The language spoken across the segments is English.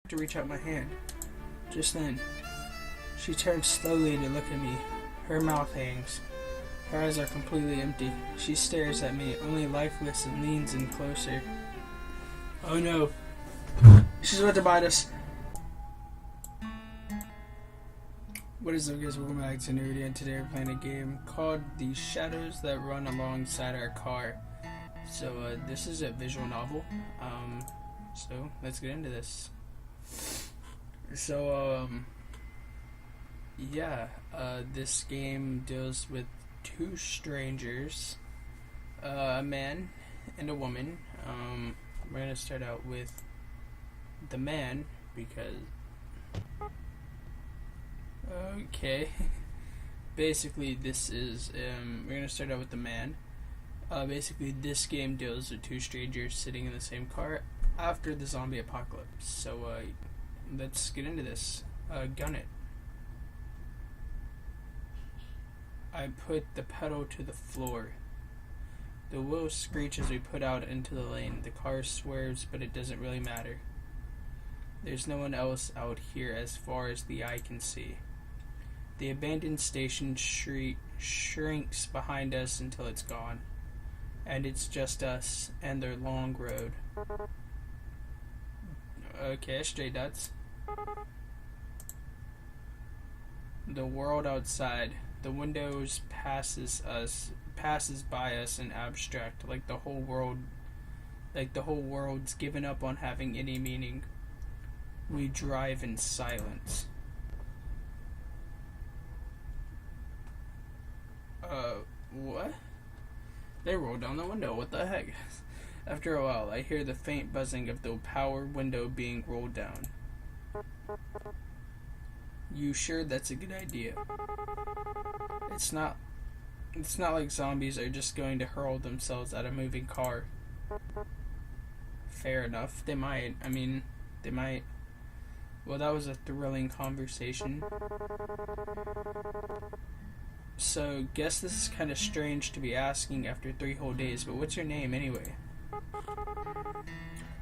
to reach out my hand. Just then, she turns slowly to look at me. Her mouth hangs. Her eyes are completely empty. She stares at me, only lifeless, and leans in closer. Oh no. She's about to bite us. What is up, guys? Welcome back to Nerdy, and today we're playing a game called The Shadows That Run Alongside Our Car. So, this is a visual novel. So let's get into this. So, this game deals with two strangers, a man and a woman. We're gonna start out with the man because, okay, basically this is, we're gonna start out with the man. Basically this game deals with two strangers sitting in the same car after the zombie apocalypse. So, let's get into this. Gun it. I put the pedal to the floor. The wheels screech as we put out into the lane. The car swerves, but it doesn't really matter. There's no one else out here as far as the eye can see. The abandoned station shrinks behind us until it's gone. And it's just us and their long road. Okay, straight dots. The world outside. The windows passes by us in abstract, like the whole world's given up on having any meaning. We drive in silence. What? They rolled down the window, what the heck? After a while, I hear the faint buzzing of the power window being rolled down. You sure that's a good idea? It's not like zombies are just going to hurl themselves at a moving car. Fair enough. They might. Well, that was a thrilling conversation. So, guess this is kind of strange to be asking after 3 whole days, but what's your name anyway?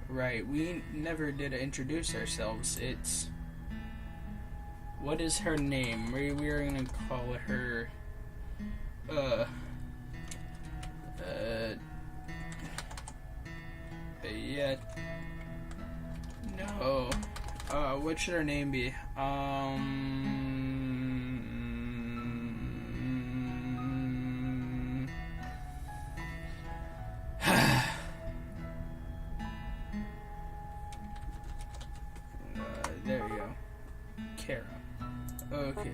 Right, we never did introduce ourselves. What is her name? We're gonna call her, no. What should her name be? There we go. Kara. Okay.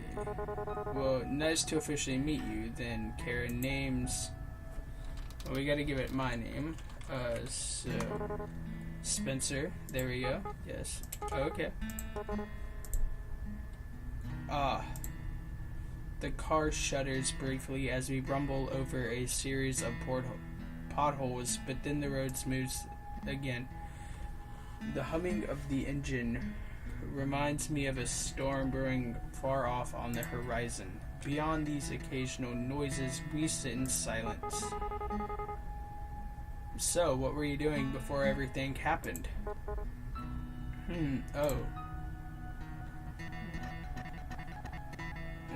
Well, nice to officially meet you, then, Kara. Names... Well, we gotta give it my name. So... Spencer. There we go. Yes. Okay. The car shudders briefly as we rumble over a series of potholes, but then the road smooths again. The humming of the engine reminds me of a storm brewing far off on the horizon. Beyond these occasional noises, we sit in silence. So, what were you doing before everything happened? Oh.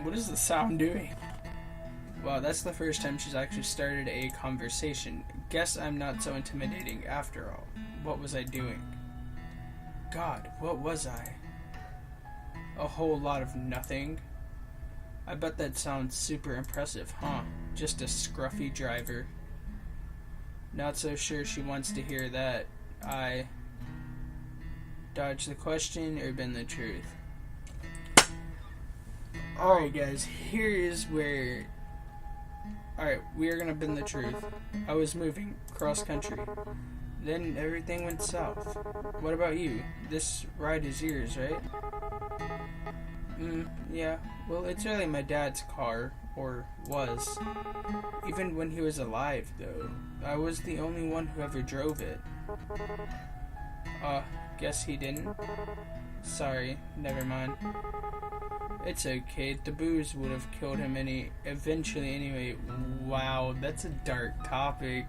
What is the sound doing? Wow, that's the first time she's actually started a conversation. Guess I'm not so intimidating after all. What was I doing? God, what was I? A whole lot of nothing? I bet that sounds super impressive, huh? Just a scruffy driver. Not so sure she wants to hear that. I dodged the question or been the truth. Alright guys, here is where... Alright, we are gonna bend the truth. I was moving cross country. Then everything went south. What about you? This ride is yours, right? Yeah. Well, it's really my dad's car, or was. Even when he was alive, though. I was the only one who ever drove it. Guess he didn't. Sorry, never mind. It's okay, the booze would have killed him eventually anyway. Wow, that's a dark topic.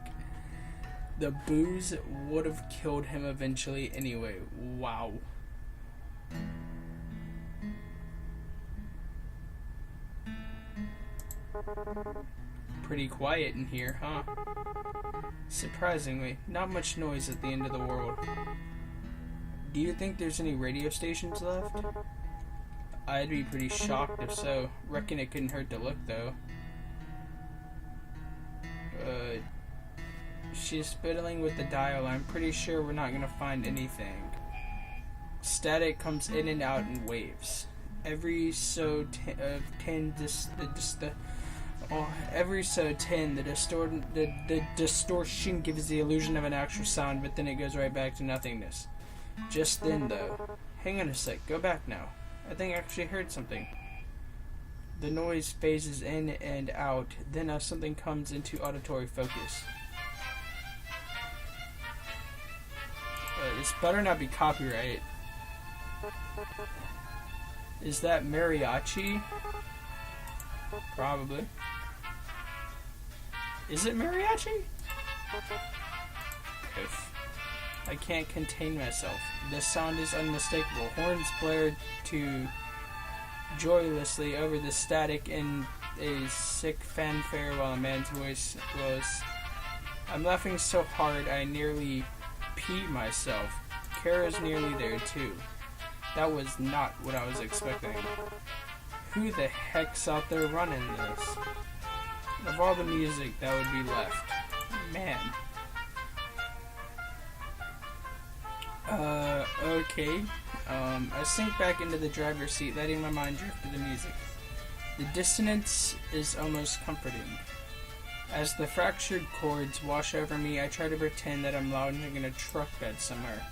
The booze would have killed him eventually anyway. Wow. Pretty quiet in here, huh? Surprisingly, not much noise at the end of the world. Do you think there's any radio stations left? I'd be pretty shocked if so. Reckon it couldn't hurt to look, though. She's fiddling with the dial. I'm pretty sure we're not gonna find anything. Static comes in and out in waves. Every so ten, the distortion gives the illusion of an actual sound, but then it goes right back to nothingness. Just then, though. Hang on a sec. Go back now. I think I actually heard something. The noise phases in and out, then something comes into auditory focus. This better not be copyright. Is that mariachi? Probably. Is it mariachi? If I can't contain myself. The sound is unmistakable. Horns blared joylessly over the static in a sick fanfare while a man's voice rose. I'm laughing so hard I nearly pee myself. Kara's nearly there too. That was not what I was expecting. Who the heck's out there running this? Of all the music that would be left. Man. Okay. I sink back into the driver's seat, letting my mind drift to the music. The dissonance is almost comforting. As the fractured chords wash over me, I try to pretend that I'm lounging in a truck bed somewhere.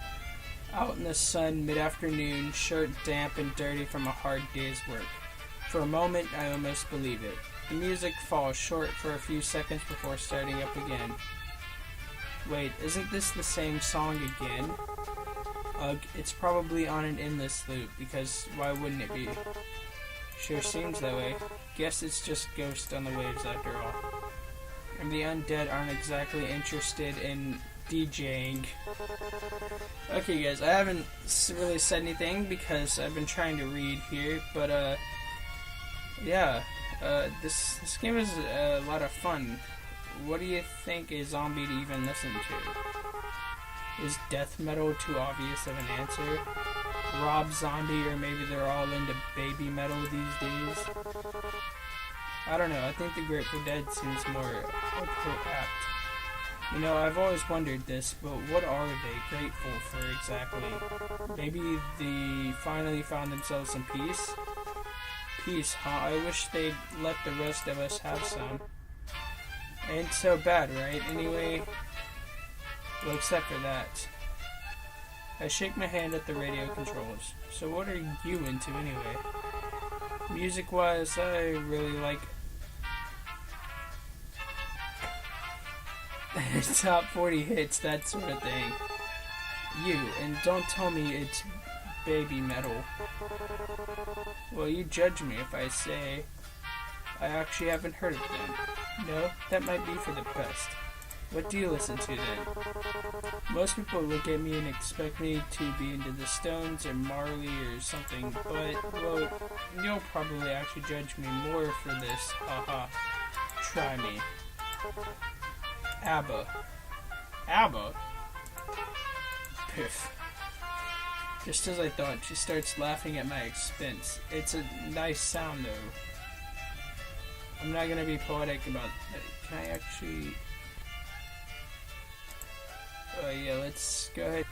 Out in the sun, mid-afternoon, shirt damp and dirty from a hard day's work. For a moment, I almost believe it. The music falls short for a few seconds before starting up again. Wait, isn't this the same song again? Ugh, it's probably on an endless loop, because why wouldn't it be? Sure seems that way. Guess it's just Ghost on the waves after all. And the undead aren't exactly interested in DJing. Okay guys, I haven't really said anything because I've been trying to read here, but yeah, this game is a lot of fun. What do you think a zombie to even listen to? Is death metal too obvious of an answer? Rob Zombie, or maybe they're all into baby metal these days? I don't know, I think the Grateful Dead seems more apt. You know, I've always wondered this, but what are they grateful for exactly? Maybe they finally found themselves some peace? Peace, huh? I wish they'd let the rest of us have some. Ain't so bad, right? Anyway, well, except for that. I shake my hand at the radio controls. So what are you into anyway? Music-wise, I really like top 40 hits, that sort of thing. You, and don't tell me it's baby metal. Well, you judge me if I say I actually haven't heard of them. No, that might be for the best. What do you listen to then? Most people look at me and expect me to be into the Stones or Marley or something, but, well, you'll probably actually judge me more for this. Haha. Try me. ABBA. ABBA? Piff. Just as I thought, she starts laughing at my expense. It's a nice sound, though. I'm not gonna be poetic about it. Can I actually... Oh yeah, let's go ahead.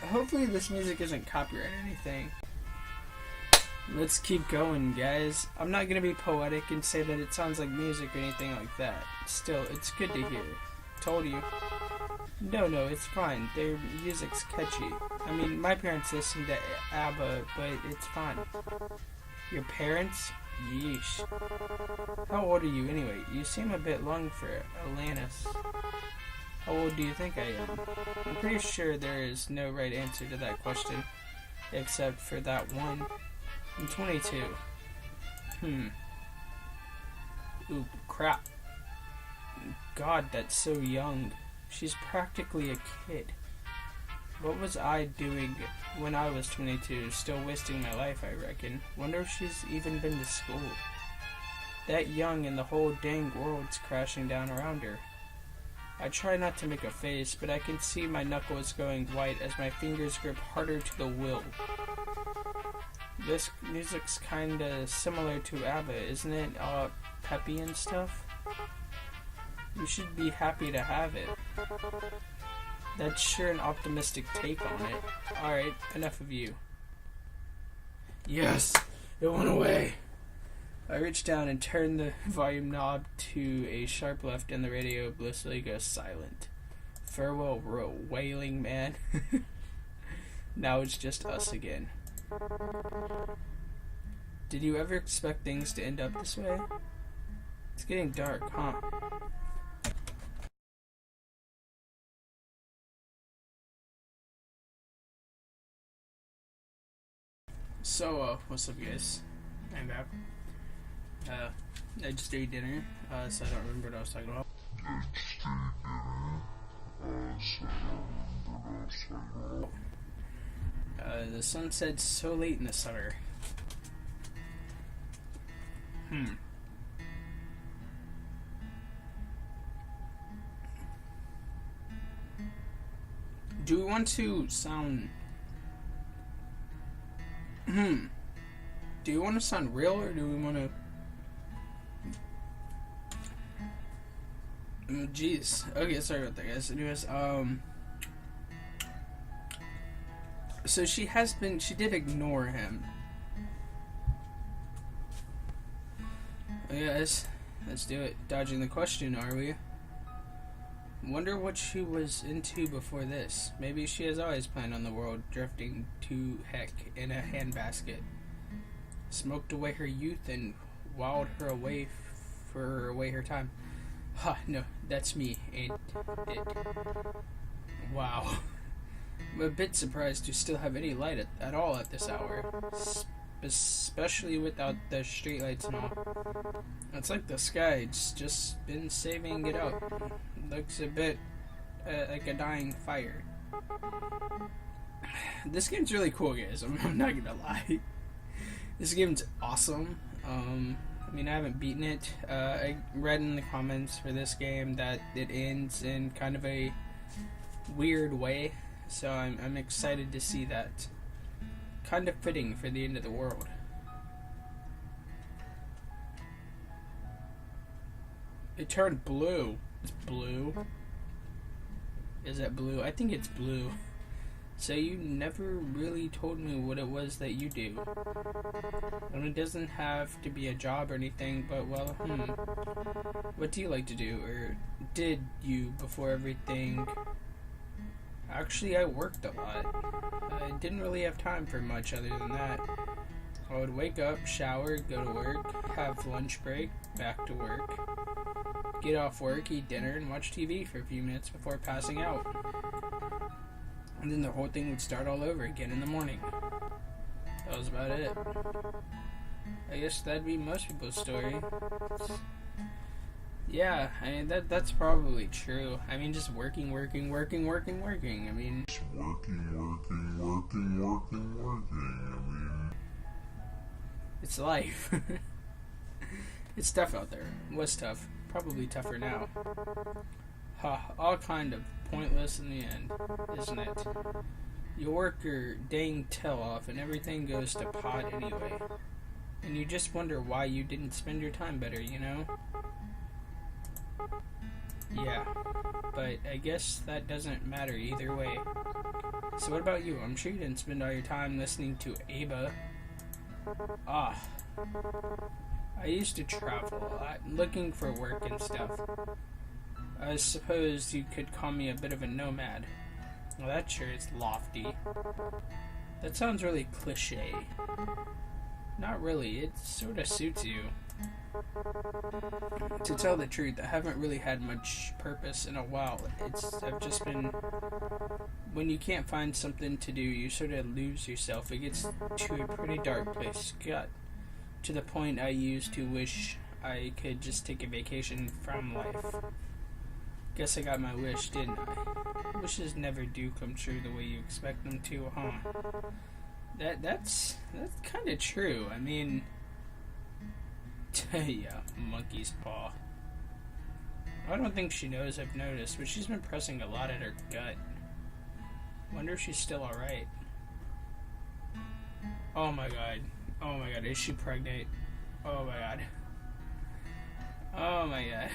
Hopefully this music isn't copyright or anything. Let's keep going, guys. I'm not gonna be poetic and say that it sounds like music or anything like that. Still, it's good to hear. Told you. No, it's fine. Their music's catchy. I mean, my parents listen to ABBA, but it's fine. Your parents? Yeesh. How old are you anyway? You seem a bit young for Alanis. How old do you think I am? I'm pretty sure there is no right answer to that question, except for that one. I'm 22. Ooh, crap. God, that's so young. She's practically a kid. What was I doing when I was 22? Still wasting my life, I reckon. Wonder if she's even been to school. That young and the whole dang world's crashing down around her. I try not to make a face, but I can see my knuckles going white as my fingers grip harder to the will. This music's kinda similar to ABBA, isn't it? All peppy and stuff? You should be happy to have it. That's sure an optimistic take on it. Alright, enough of you. Yes! It went away! I reach down and turn the volume knob to a sharp left and the radio blissfully goes silent. Farewell, wailing man. Now it's just us again. Did you ever expect things to end up this way? It's getting dark, huh? So, what's up, guys? I'm back. I just ate dinner, so I don't remember what I was talking about. The sun sets so late in the summer. Do we want to sound... Do you want to sound real, or do we want to... Jeez. Okay, sorry about that, guys. Anyways, so she did ignore him. Yes, let's do it. Dodging the question, are we? Wonder what she was into before this. Maybe she has always planned on the world drifting to heck in a handbasket. Smoked away her youth and whiled her away her time. Ha, no, that's me, ain't it? Wow. I'm a bit surprised to still have any light at all at this hour. Especially without the streetlights and all. It's like the sky's just been saving it up. Looks a bit like a dying fire. This game's really cool, guys. I'm not gonna lie. This game's awesome. I mean, I haven't beaten it. I read in the comments for this game that it ends in kind of a weird way, so I'm excited to see that. Kind of fitting for the end of the world. It turned blue. It's blue. Is that blue? I think it's blue. So you never really told me what it was that you do. And it doesn't have to be a job or anything, but well, what do you like to do, or did you before everything? Actually, I worked a lot. I didn't really have time for much other than that. I would wake up, shower, go to work, have lunch break, back to work, get off work, eat dinner, and watch TV for a few minutes before passing out. And then the whole thing would start all over again in the morning. That was about it. I guess that'd be most people's story. Yeah, I mean, that's probably true. I mean, just working. I mean... Just working. I mean... It's life. It's tough out there. It was tough. Probably tougher now. All kind of pointless in the end, isn't it? You work your dang tail off and everything goes to pot anyway. And you just wonder why you didn't spend your time better, you know? Yeah, but I guess that doesn't matter either way. So what about you? I'm sure you didn't spend all your time listening to ABBA. I used to travel a lot, looking for work and stuff. I suppose you could call me a bit of a nomad. Well, that sure is lofty. That sounds really cliche. Not really, it sort of suits you. To tell the truth, I haven't really had much purpose in a while. I've just been... When you can't find something to do, you sort of lose yourself. It gets to a pretty dark place. Got to the point I used to wish I could just take a vacation from life. Guess I got my wish, didn't I? Wishes never do come true the way you expect them to, huh? That's kind of true. I mean, yeah, monkey's paw. I don't think she knows I've noticed, but she's been pressing a lot at her gut. Wonder if she's still alright. Oh my god. Oh my god, is she pregnant? Oh my god. Oh my god.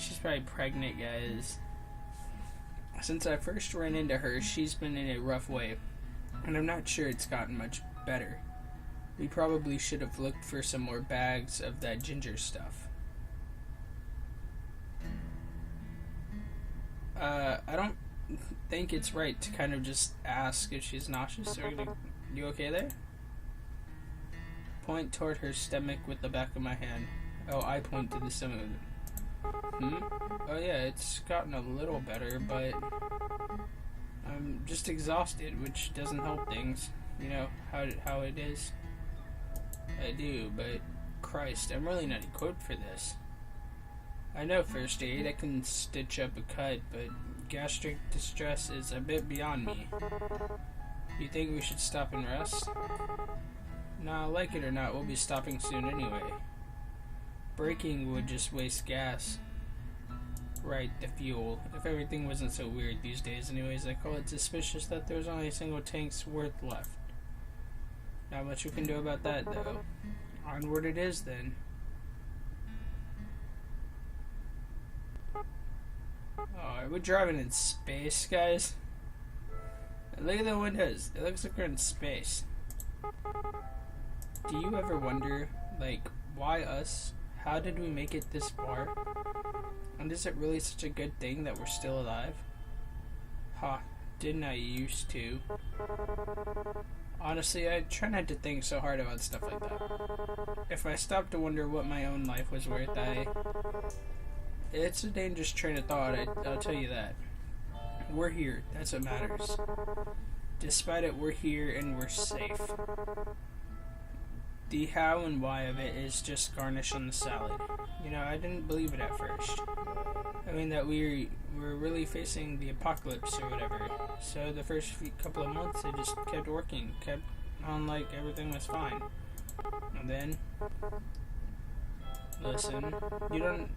She's probably pregnant, guys. Since I first ran into her, she's been in a rough way, and I'm not sure it's gotten much better. We probably should have looked for some more bags of that ginger stuff. I don't think it's right to kind of just ask if she's nauseous. You okay there? Point toward her stomach with the back of my hand. Oh, I point to the stomach. Oh yeah, it's gotten a little better, but I'm just exhausted, which doesn't help things. You know how it is. I do, but Christ, I'm really not equipped for this. I know first aid, I can stitch up a cut, but gastric distress is a bit beyond me. You think we should stop and rest? Nah, like it or not, we'll be stopping soon anyway. Braking would just waste gas. Right, the fuel. If everything wasn't so weird these days anyways, I call it suspicious that there's only a single tank's worth left. Not much we can do about that, though. Onward it is, then. Oh, are we driving in space, guys? Look at the windows. It looks like we're in space. Do you ever wonder, like, why us? How did we make it this far? And is it really such a good thing that we're still alive? Ha, didn't I used to? Honestly, I try not to think so hard about stuff like that. If I stopped to wonder what my own life was worth, it's a dangerous train of thought, I'll tell you that. We're here, that's what matters. Despite it, we're here and we're safe. The how and why of it is just garnish on the salad. You know, I didn't believe it at first. I mean that we're really facing the apocalypse or whatever. So the first couple of months I just kept working, kept on like everything was fine. And then, listen, you don't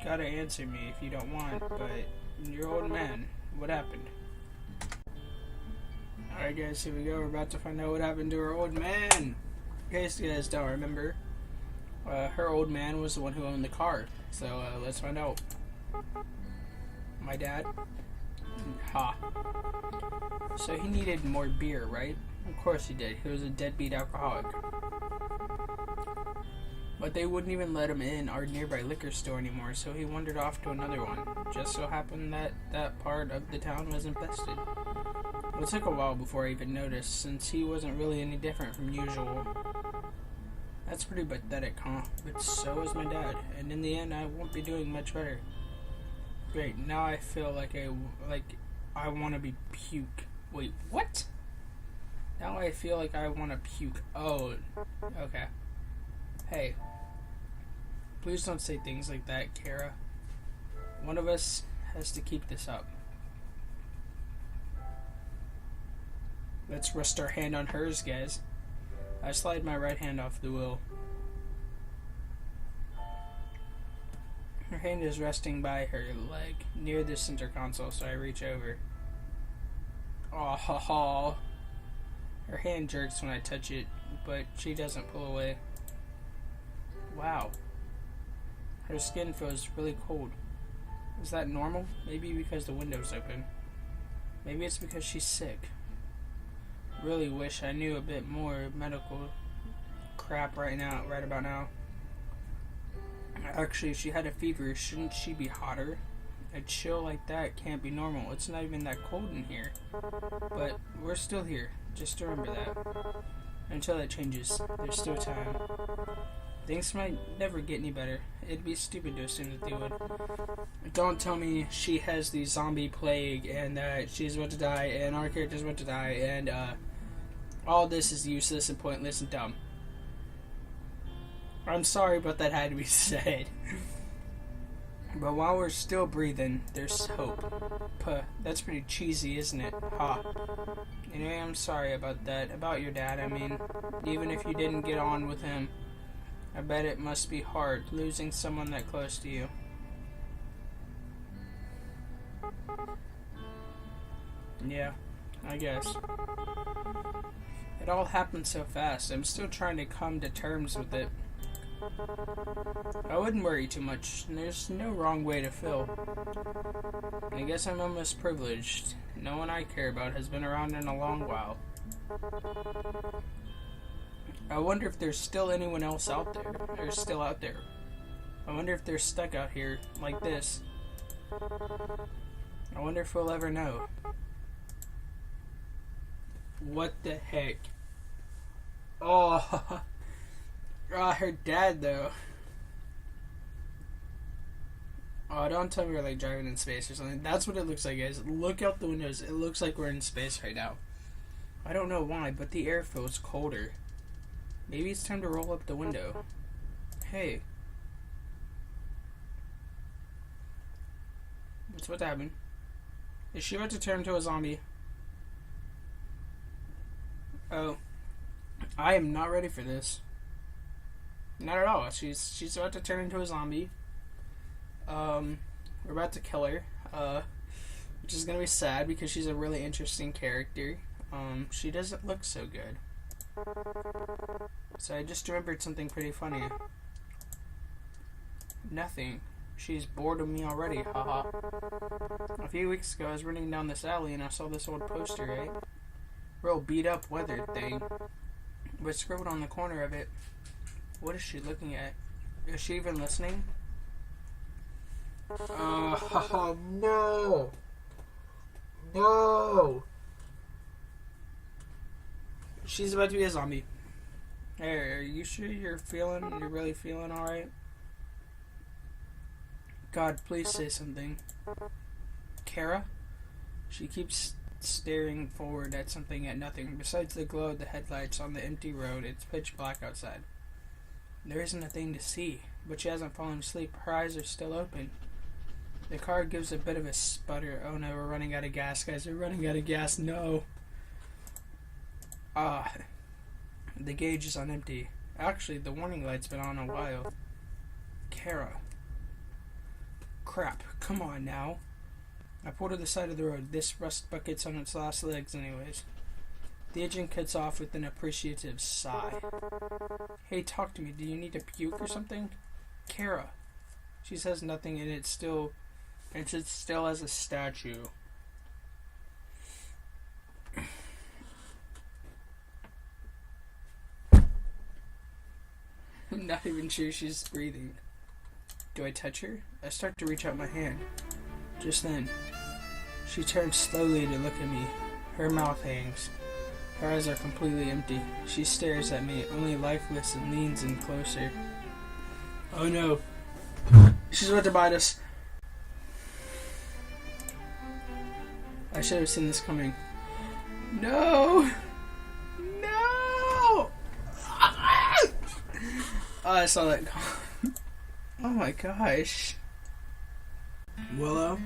gotta answer me if you don't want, but your old man, what happened? Alright guys, here we go, we're about to find out what happened to our old man. In case you guys don't remember, her old man was the one who owned the car. So let's find out. My dad? Ha. So he needed more beer, right? Of course he did. He was a deadbeat alcoholic. But they wouldn't even let him in our nearby liquor store anymore, so he wandered off to another one. Just so happened that that part of the town was infested. It took a while before I even noticed, since he wasn't really any different from usual. That's pretty pathetic, huh? But so is my dad, and in the end I won't be doing much better. Great, now I feel like I want to be puke. Wait, what? Now I feel like I want to puke. Oh, okay. Hey, please don't say things like that, Kara. One of us has to keep this up. Let's rest our hand on hers, guys. I slide my right hand off the wheel. Her hand is resting by her leg, near the center console, so I reach over. Oh, ha, ha. Her hand jerks when I touch it, but she doesn't pull away. Wow. Her skin feels really cold. Is that normal? Maybe because the window's open. Maybe it's because she's sick. Really wish I knew a bit more medical crap right about now. Actually, if she had a fever, shouldn't she be hotter? A chill like that can't be normal. It's not even that cold in here. But we're still here. Just remember that. Until that changes, there's still time. Things might never get any better. It'd be stupid to assume that they would. Don't tell me she has the zombie plague and that she's about to die and our character's about to die and all this is useless and pointless and dumb. I'm sorry, but that had to be said. But while we're still breathing, there's hope. Puh, that's pretty cheesy, isn't it? Ha. Anyway, I'm sorry about that. About your dad, I mean. Even if you didn't get on with him, I bet it must be hard losing someone that close to you. Yeah, I guess. It all happened so fast. I'm still trying to come to terms with it. I wouldn't worry too much. There's no wrong way to feel. I guess I'm almost privileged. No one I care about has been around in a long while. I wonder if there's still anyone else out there. Or still out there. I wonder if they're stuck out here like this. I wonder if we'll ever know. What the heck? Oh, her dad though. Oh, don't tell me we're like driving in space or something. That's what it looks like, guys. Look out the windows. It looks like we're in space right now. I don't know why, but the air feels colder. Maybe it's time to roll up the window. Hey. What's about to happen? Is she about to turn into a zombie? Oh. I am not ready for this. Not at all. She's about to turn into a zombie. We're about to kill her. Which is gonna be sad because she's a really interesting character. She doesn't look so good. So I just remembered something pretty funny. Nothing. She's bored of me already, haha. A few weeks ago I was running down this alley and I saw this old poster, right? Real beat up, weathered thing. But scribbled on the corner of it. What is she looking at? Is she even listening? Oh, no! No! She's about to be a zombie. Hey, are you sure you're really feeling alright? God, please say something. Kara? She keeps staring forward at something at nothing. Besides the glow of the headlights on the empty road, it's pitch black outside. There isn't a thing to see, but she hasn't fallen asleep. Her eyes are still open. The car gives a bit of a sputter. Oh no, we're running out of gas, guys. We're running out of gas. No. The gauge is on empty. Actually, the warning light's been on a while. Kara. Crap. Come on now. I pulled to the side of the road. This rust bucket's on its last legs anyways. The engine cuts off with an appreciative sigh. Hey, talk to me. Do you need to puke or something? Kara. She says nothing and it's still as a statue. I'm not even sure she's breathing. Do I touch her? I start to reach out my hand. Just then, she turns slowly to look at me. Her mouth hangs. Her eyes are completely empty. She stares at me, only lifeless, and leans in closer. Oh no. She's about to bite us. I should have seen this coming. No! No! Oh, I saw that coming. Oh my gosh. Well,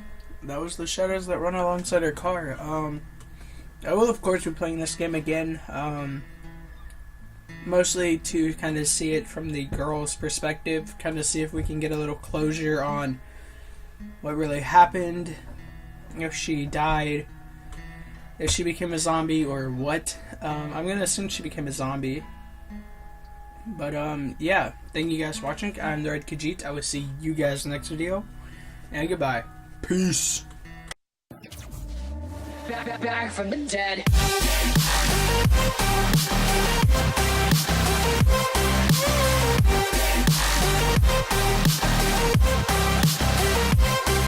that was the shadows that run alongside her car. I will of course be playing this game again, mostly to kind of see it from the girl's perspective, kind of see if we can get a little closure on what really happened, if she died, if she became a zombie, or what. I'm gonna assume she became a zombie. But yeah, thank you guys for watching. I'm the Red Khajiit. I will see you guys in the next video, and goodbye. Peace. Back from the dead.